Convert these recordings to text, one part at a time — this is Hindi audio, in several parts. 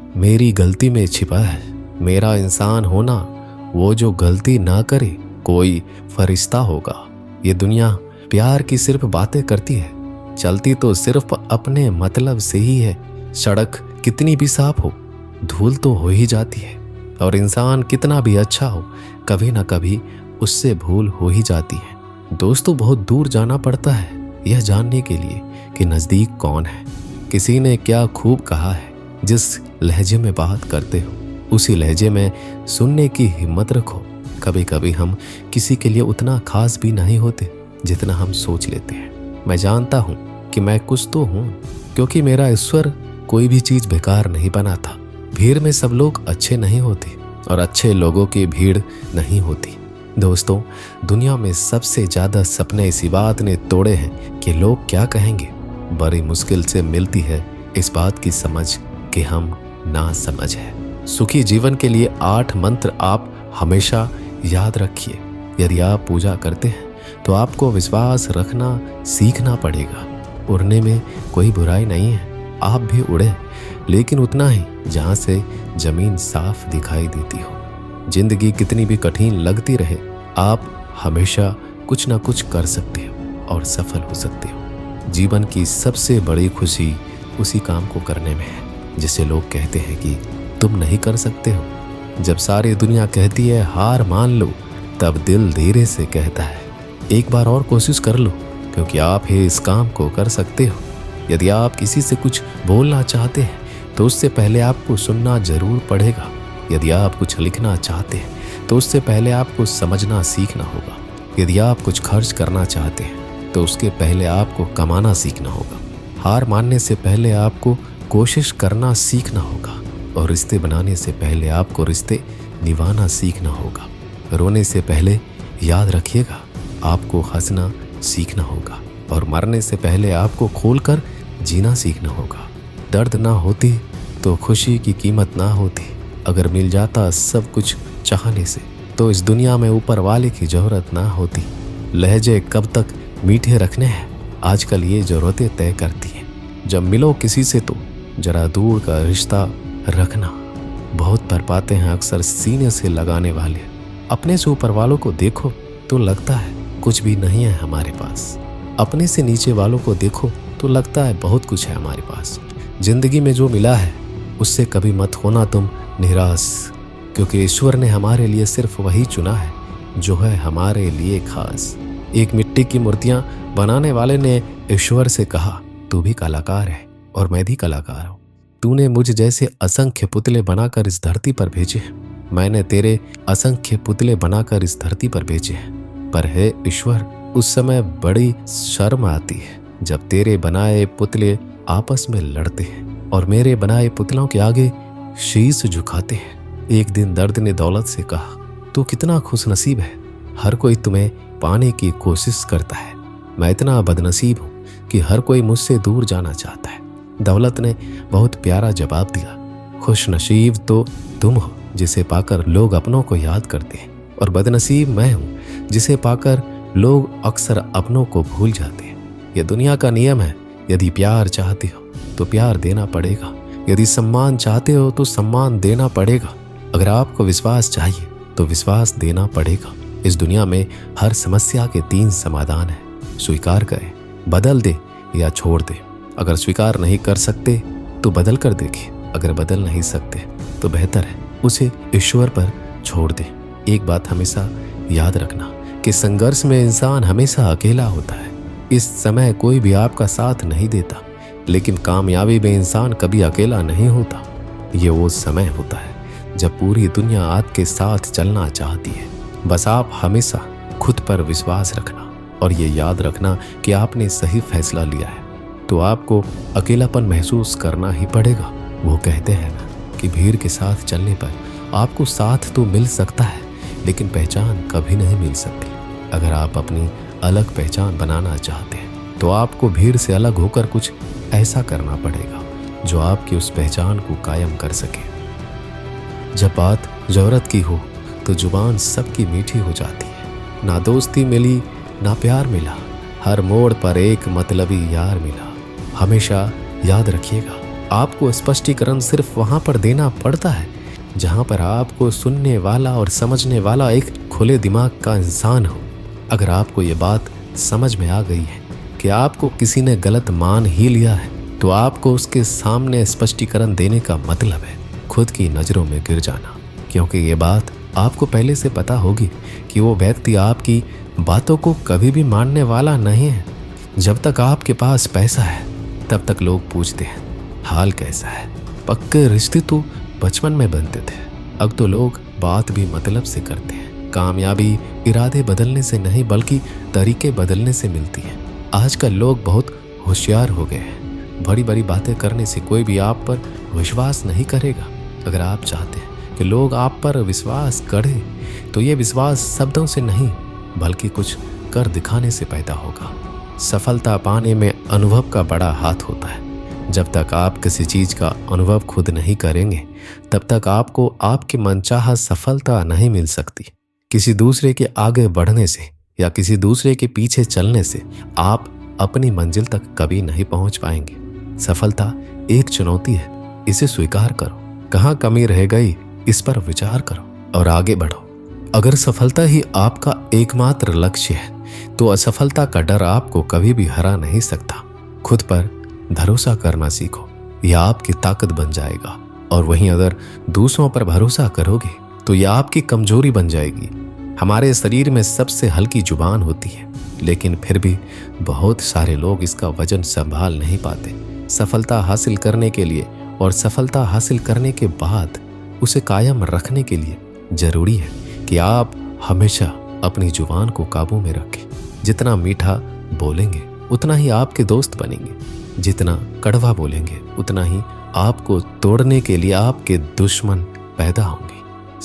मेरी गलती में छिपा है मेरा इंसान होना। वो जो गलती ना करे कोई फरिश्ता होगा। ये दुनिया प्यार की सिर्फ बातें करती है, चलती तो सिर्फ अपने मतलब से ही है। सड़क कितनी भी साफ हो, धूल तो हो ही जाती है। और इंसान कितना भी अच्छा हो, कभी ना कभी उससे भूल हो ही जाती है। दोस्तों, बहुत दूर जाना पड़ता है यह जानने के लिए कि नज़दीक कौन है। किसी ने क्या खूब कहा है, जिस लहजे में बात करते हो उसी लहजे में सुनने की हिम्मत रखो। कभी कभी हम किसी के लिए उतना खास भी नहीं होते जितना हम सोच लेते हैं। मैं जानता हूँ कि मैं कुछ तो हूँ, क्योंकि मेरा ईश्वर कोई भी चीज़ बेकार नहीं बनाता। भीड़ में सब लोग अच्छे नहीं होते और अच्छे लोगों की भीड़ नहीं होती। दोस्तों, दुनिया में सबसे ज़्यादा सपने इसी बात ने तोड़े हैं कि लोग क्या कहेंगे। बड़ी मुश्किल से मिलती है इस बात की समझ कि हम ना समझ है। सुखी जीवन के लिए 8 मंत्र आप हमेशा याद रखिए। यदि आप पूजा करते हैं तो आपको विश्वास रखना सीखना पड़ेगा। उड़ने में कोई बुराई नहीं है, आप भी उड़े, लेकिन उतना ही जहाँ से जमीन साफ दिखाई देती हो। जिंदगी कितनी भी कठिन लगती रहे, आप हमेशा कुछ ना कुछ कर सकते हो और सफल हो सकते हो। जीवन की सबसे बड़ी खुशी उसी काम को करने में है जिसे लोग कहते हैं कि तुम नहीं कर सकते हो। जब सारी दुनिया कहती है हार मान लो, तब दिल धीरे से कहता है एक बार और कोशिश कर लो, क्योंकि आप ही इस काम को कर सकते हो। यदि आप किसी से कुछ बोलना चाहते हैं तो उससे पहले आपको सुनना जरूर पड़ेगा। यदि आप कुछ लिखना चाहते हैं तो उससे पहले आपको समझना सीखना होगा। यदि आप कुछ खर्च करना चाहते हैं तो उसके पहले आपको कमाना सीखना होगा। हार मानने से पहले आपको कोशिश करना सीखना होगा और रिश्ते बनाने से पहले आपको रिश्ते निभाना सीखना होगा। रोने से पहले याद रखिएगा आपको हंसना सीखना होगा और मरने से पहले आपको खोलकर जीना सीखना होगा। दर्द ना होती तो खुशी की कीमत ना होती। अगर मिल जाता सब कुछ चाहने से तो इस दुनिया में ऊपर वाले की जरूरत ना होती। लहजे कब तक मीठे रखने हैं, आजकल ये जरूरतें तय करती हैं। जब मिलो किसी से तो जरा दूर का रिश्ता रखना। बहुत पर पाते हैं अक्सर सीने से लगाने वाले। अपने से ऊपर वालों को देखो तो लगता है कुछ भी नहीं है हमारे पास। अपने से नीचे वालों को देखो तो लगता है बहुत कुछ है हमारे पास। जिंदगी में जो मिला है उससे कभी मत होना तुम निराश, क्योंकि ईश्वर ने हमारे लिए सिर्फ वही चुना है जो है हमारे लिए खास। एक मिट्टी की मूर्तियां बनाने वाले ने ईश्वर से कहा तू भी कलाकार है और मैं भी कलाकार हूँ। तूने मुझ जैसे असंख्य पुतले बनाकर इस धरती पर भेजे हैं, मैंने तेरे असंख्य पुतले बनाकर इस धरती पर भेजे हैं। पर है ईश्वर, उस समय बड़ी शर्म आती है जब तेरे बनाए पुतले आपस में लड़ते हैं और मेरे बनाए पुतलों के आगे शीश झुकाते हैं। एक दिन दर्द ने दौलत से कहा तू कितना खुशनसीब है, हर कोई तुम्हें पाने की कोशिश करता है। मैं इतना बदनसीब हूँ कि हर कोई मुझसे दूर जाना चाहता है। दौलत ने बहुत प्यारा जवाब दिया, खुशनसीब तो तुम हो जिसे पाकर लोग अपनों को याद करते हैं, और बदनसीब मैं हूँ जिसे पाकर लोग अक्सर अपनों को भूल जाते हैं। यह दुनिया का नियम है, यदि प्यार चाहते हो तो प्यार देना पड़ेगा, यदि सम्मान चाहते हो तो सम्मान देना पड़ेगा। अगर आपको विश्वास चाहिए तो विश्वास देना पड़ेगा। इस दुनिया में हर समस्या के 3 समाधान हैं, स्वीकार करें, बदल दे या छोड़ दे। अगर स्वीकार नहीं कर सकते तो बदल कर देखिए, अगर बदल नहीं सकते तो बेहतर है उसे ईश्वर पर छोड़ दे। एक बात हमेशा याद रखना कि संघर्ष में इंसान हमेशा अकेला होता है। इस समय कोई भी आपका साथ नहीं देता, लेकिन कामयाबी में इंसान कभी अकेला नहीं होता। ये वो समय होता है जब पूरी दुनिया आपके साथ चलना चाहती है। बस आप हमेशा खुद पर विश्वास रखना और ये याद रखना कि आपने सही फैसला लिया है तो आपको अकेलापन महसूस करना ही पड़ेगा। वो कहते हैं ना कि भीड़ के साथ चलने पर आपको साथ तो मिल सकता है, लेकिन पहचान कभी नहीं मिल सकती। अगर आप अपनी अलग पहचान बनाना चाहते हैं तो आपको भीड़ से अलग होकर कुछ ऐसा करना पड़ेगा जो आपकी उस पहचान को कायम कर सके। जब बात जरूरत की हो तो जुबान सबकी मीठी हो जाती है। ना दोस्ती मिली ना प्यार मिला, हर मोड़ पर एक मतलबी यार मिला। हमेशा याद रखिएगा, आपको स्पष्टीकरण सिर्फ वहां पर देना पड़ता है जहां पर आपको सुनने वाला और समझने वाला एक खुले दिमाग का इंसान हो। अगर आपको ये बात समझ में आ गई है कि आपको किसी ने गलत मान ही लिया है, तो आपको उसके सामने स्पष्टीकरण देने का मतलब है खुद की नज़रों में गिर जाना, क्योंकि ये बात आपको पहले से पता होगी कि वो व्यक्ति आपकी बातों को कभी भी मानने वाला नहीं है। जब तक आपके पास पैसा है तब तक लोग पूछते हैं हाल कैसा है। पक्के रिश्ते तो बचपन में बनते थे, अब तो लोग बात भी मतलब से करते हैं। कामयाबी इरादे बदलने से नहीं बल्कि तरीके बदलने से मिलती है। आजकल लोग बहुत होशियार हो गए हैं। बड़ी बड़ी बातें करने से कोई भी आप पर विश्वास नहीं करेगा। अगर आप चाहते हैं कि लोग आप पर विश्वास करें तो ये विश्वास शब्दों से नहीं बल्कि कुछ कर दिखाने से पैदा होगा। सफलता पाने में अनुभव का बड़ा हाथ होता है। जब तक आप किसी चीज़ का अनुभव खुद नहीं करेंगे तब तक आपको आपकी मनचाहा सफलता नहीं मिल सकती। किसी दूसरे के आगे बढ़ने से या किसी दूसरे के पीछे चलने से आप अपनी मंजिल तक कभी नहीं पहुंच पाएंगे। सफलता एक चुनौती है, इसे स्वीकार करो। कहाँ कमी रह गई इस पर विचार करो और आगे बढ़ो। अगर सफलता ही आपका एकमात्र लक्ष्य है तो असफलता का डर आपको कभी भी हरा नहीं सकता। खुद पर भरोसा करना सीखो, यह आपकी ताकत बन जाएगा। और वहीं अगर दूसरों पर भरोसा करोगे तो यह आपकी कमजोरी बन जाएगी। हमारे शरीर में सबसे हल्की जुबान होती है, लेकिन फिर भी बहुत सारे लोग इसका वजन संभाल नहीं पाते। सफलता हासिल करने के लिए और सफलता हासिल करने के बाद उसे कायम रखने के लिए जरूरी है कि आप हमेशा अपनी जुबान को काबू में रखें। जितना मीठा बोलेंगे उतना ही आपके दोस्त बनेंगे, जितना कड़वा बोलेंगे उतना ही आपको तोड़ने के लिए आपके दुश्मन पैदा होंगे।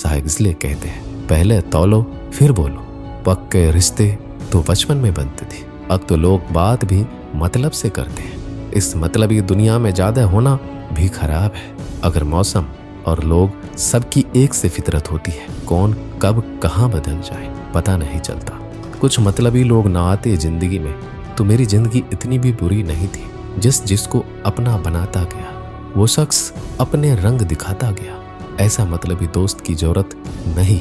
शायद इसलिए कहते हैं पहले तौलो फिर बोलो। पक्के रिश्ते तो बचपन में बनते थे, अब तो लोग बात भी मतलब से करते हैं। इस मतलबी दुनिया में ज्यादा होना भी खराब है। अगर मौसम और लोग सबकी एक से फितरत होती है, कौन कब कहाँ बदल जाए पता नहीं चलता। कुछ मतलबी लोग ना आते जिंदगी में तो मेरी जिंदगी इतनी भी बुरी नहीं थी। जिसको अपना बनाता गया वो शख्स अपने रंग दिखाता गया। ऐसा मतलबी दोस्त की जरूरत नहीं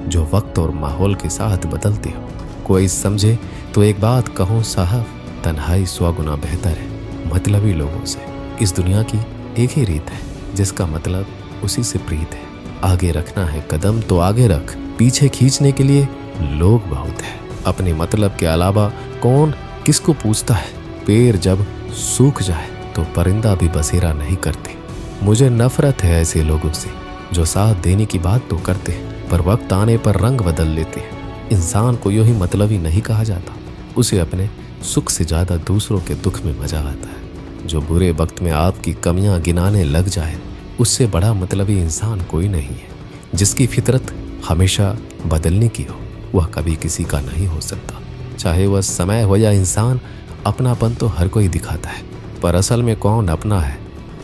जो वक्त और माहौल के साथ बदलते हो। कोई समझे तो एक बात कहूँ साहब, तन्हाई 100 गुना बेहतर है मतलबी लोगों से। इस दुनिया की एक ही रीत है, जिसका मतलब उसी से प्रीत है। आगे रखना है कदम तो आगे रख, पीछे खींचने के लिए लोग बहुत है। अपने मतलब के अलावा कौन किसको पूछता है। पेड़ जब सूख जाए तो परिंदा भी बसेरा नहीं करते। मुझे नफरत है ऐसे लोगों से जो साथ देने की बात तो करते हैं पर वक्त आने पर रंग बदल लेते हैं। इंसान को यूं ही मतलबी नहीं कहा जाता, उसे अपने सुख से ज्यादा दूसरों के दुख में मजा आता है। जो बुरे वक्त में आपकी कमियां गिनाने लग जाए उससे बड़ा मतलबी इंसान कोई नहीं है। जिसकी फितरत हमेशा बदलने की हो वह कभी किसी का नहीं हो सकता। चाहे वह समय हो या इंसान, अपनापन तो हर कोई दिखाता है पर असल में कौन अपना है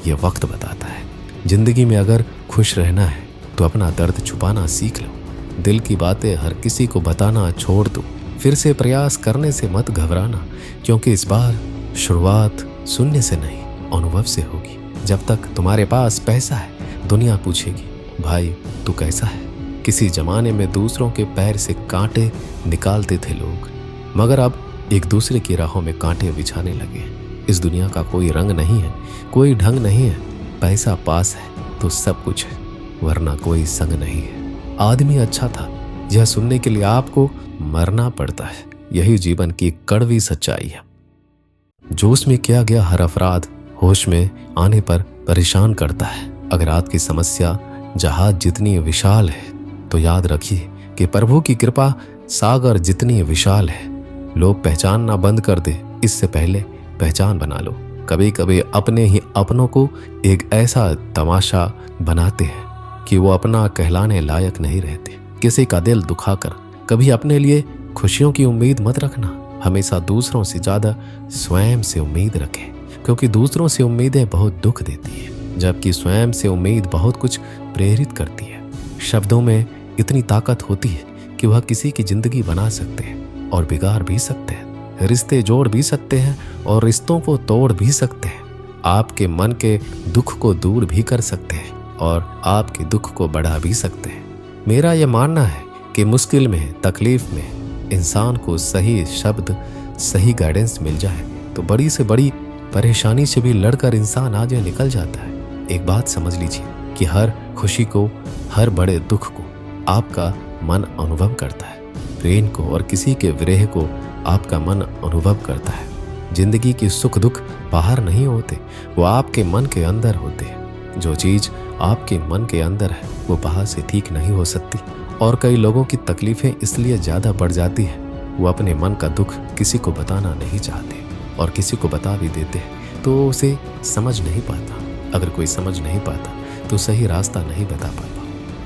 ये वक्त बताता है। जिंदगी में अगर खुश रहना है तो अपना दर्द छुपाना सीख लो। दिल की बातें हर किसी को बताना छोड़ दो। फिर से प्रयास करने से मत घबराना, क्योंकि इस बार शुरुआत सुनने से नहीं अनुभव से होगी। जब तक तुम्हारे पास पैसा है दुनिया पूछेगी भाई तू कैसा है। किसी जमाने में दूसरों के पैर से कांटे निकालते थे लोग, मगर अब एक दूसरे की राहों में कांटे बिछाने लगे। इस दुनिया का कोई रंग नहीं है, कोई ढंग नहीं है। पैसा पास है तो सब कुछ है, वरना कोई संग नहीं है। आदमी अच्छा था यह सुनने के लिए आपको मरना पड़ता है। यही जीवन की कड़वी सच्चाई है। जोश में किया गया हर अपराध होश में आने पर परेशान करता है। अगर आपकी समस्या जहाज जितनी विशाल है तो याद रखिए कि प्रभु की कृपा सागर जितनी विशाल है। लोग पहचानना बंद कर दे इससे पहले पहचान बना लो। कभी कभी अपने ही अपनों को एक ऐसा तमाशा बनाते हैं कि वो अपना कहलाने लायक नहीं रहते। किसी का दिल दुखाकर कभी अपने लिए खुशियों की उम्मीद मत रखना। हमेशा दूसरों से ज्यादा स्वयं से उम्मीद रखें, क्योंकि दूसरों से उम्मीदें बहुत दुख देती है, जबकि स्वयं से उम्मीद बहुत कुछ प्रेरित करती है। शब्दों में इतनी ताकत होती है कि वह किसी की जिंदगी बना सकते हैं और बिगाड़ भी सकते हैं। रिश्ते जोड़ भी सकते हैं और रिश्तों को तोड़ भी सकते हैं। आपके मन के दुख को दूर भी कर सकते हैं और आपके दुख को बढ़ा भी सकते हैं। मेरा यह मानना है कि मुश्किल में, तकलीफ में इंसान को सही शब्द, सही गाइडेंस मिल जाए तो बड़ी से बड़ी परेशानी से भी लड़कर इंसान आगे निकल जाता है। एक बात समझ लीजिए कि हर खुशी को, हर बड़े दुख को आपका मन अनुभव करता है। प्रेम को और किसी के विरह को आपका मन अनुभव करता है। जिंदगी की सुख दुख बाहर नहीं होते, वो आपके मन के अंदर होते हैं। जो चीज आपके मन के अंदर है वो बाहर से ठीक नहीं हो सकती। और कई लोगों की तकलीफें इसलिए ज्यादा बढ़ जाती है, वो अपने मन का दुख किसी को बताना नहीं चाहते और किसी को बता भी देते हैं तो उसे समझ नहीं पाता। अगर कोई समझ नहीं पाता तो सही रास्ता नहीं बता पाता।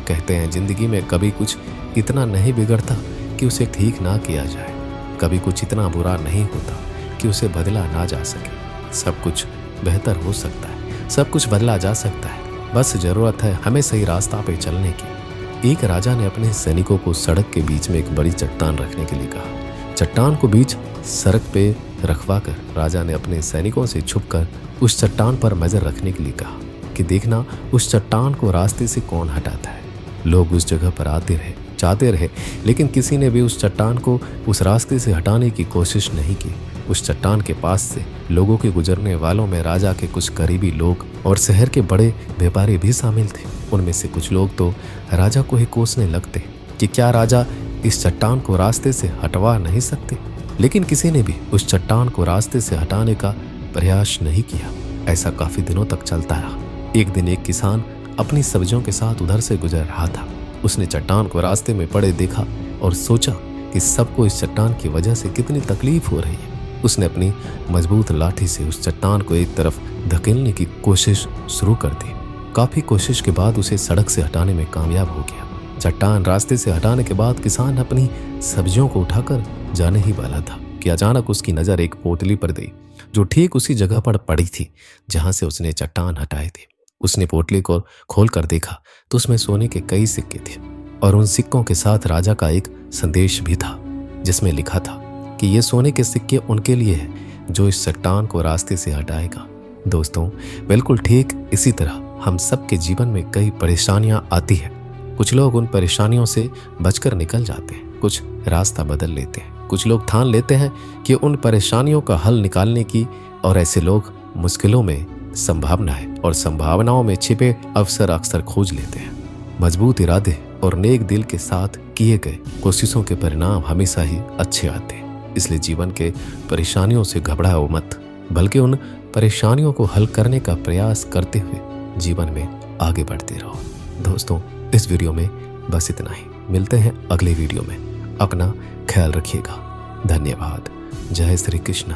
कहते हैं जिंदगी में कभी कुछ इतना नहीं बिगड़ता कि उसे ठीक ना किया जाए, कभी कुछ इतना बुरा नहीं होता कि उसे बदला ना जा सके। सब कुछ बेहतर हो सकता है, सब कुछ बदला जा सकता है, बस जरूरत है हमें सही रास्ता पे चलने की। एक राजा ने अपने सैनिकों को सड़क के बीच में एक बड़ी चट्टान रखने के लिए कहा। चट्टान को बीच सड़क पे रखवाकर राजा ने अपने सैनिकों से छुपकर उस चट्टान पर नजर रखने के लिए कहा कि देखना उस चट्टान को रास्ते से कौन हटाता है। लोग उस जगह पर आते रहे, जाते रहे, लेकिन किसी ने भी उस चट्टान को उस रास्ते से हटाने की कोशिश नहीं की। उस चट्टान के पास से लोगों के गुजरने वालों में राजा के कुछ करीबी लोग और शहर के बड़े व्यापारी भी शामिल थे। उनमें से कुछ लोग तो राजा को ही कोसने लगते कि क्या राजा इस चट्टान को रास्ते से हटवा नहीं सकते, लेकिन किसी ने भी उस चट्टान को रास्ते से हटाने का प्रयास नहीं किया। ऐसा काफी दिनों तक चलता रहा। एक दिन एक किसान अपनी सब्जियों के साथ उधर से गुजर रहा था। उसने चट्टान को रास्ते में पड़े देखा और सोचा कि सबको इस चट्टान की वजह से कितनी तकलीफ हो रही है। उसने अपनी मजबूत लाठी से उस चट्टान को एक तरफ धकेलने की कोशिश शुरू कर दी। काफी कोशिश के बाद उसे सड़क से हटाने में कामयाब हो गया। चट्टान रास्ते से हटाने के बाद किसान अपनी सब्जियों को उठाकर जाने ही वाला था कि अचानक उसकी नजर एक पोटली पर गई जो ठीक उसी जगह पर पड़ी थी जहां से उसने चट्टान हटाए थे। उसने पोटली को खोल कर देखा तो उसमें सोने के कई सिक्के थे और उन सिक्कों के साथ राजा का एक संदेश भी था जिसमें लिखा था कि ये सोने के सिक्के उनके लिए है जो इस चट्टान को रास्ते से हटाएगा। दोस्तों, बिल्कुल ठीक इसी तरह हम सबके जीवन में कई परेशानियां आती हैं। कुछ लोग उन परेशानियों से बचकर निकल जाते हैं, कुछ रास्ता बदल लेते हैं, कुछ लोग ठान लेते हैं कि उन परेशानियों का हल निकालने की, और ऐसे लोग मुश्किलों में संभावना है और संभावनाओं में छिपे अवसर अक्सर खोज लेते हैं। मजबूत इरादे और नेक दिल के साथ किए गए कोशिशों के परिणाम हमेशा ही अच्छे आते हैं। इसलिए जीवन के परेशानियों से घबराओ मत, बल्कि उन परेशानियों को हल करने का प्रयास करते हुए जीवन में आगे बढ़ते रहो। दोस्तों, इस वीडियो में बस इतना ही। मिलते हैं अगले वीडियो में। अपना ख्याल रखिएगा। धन्यवाद। जय श्री कृष्ण।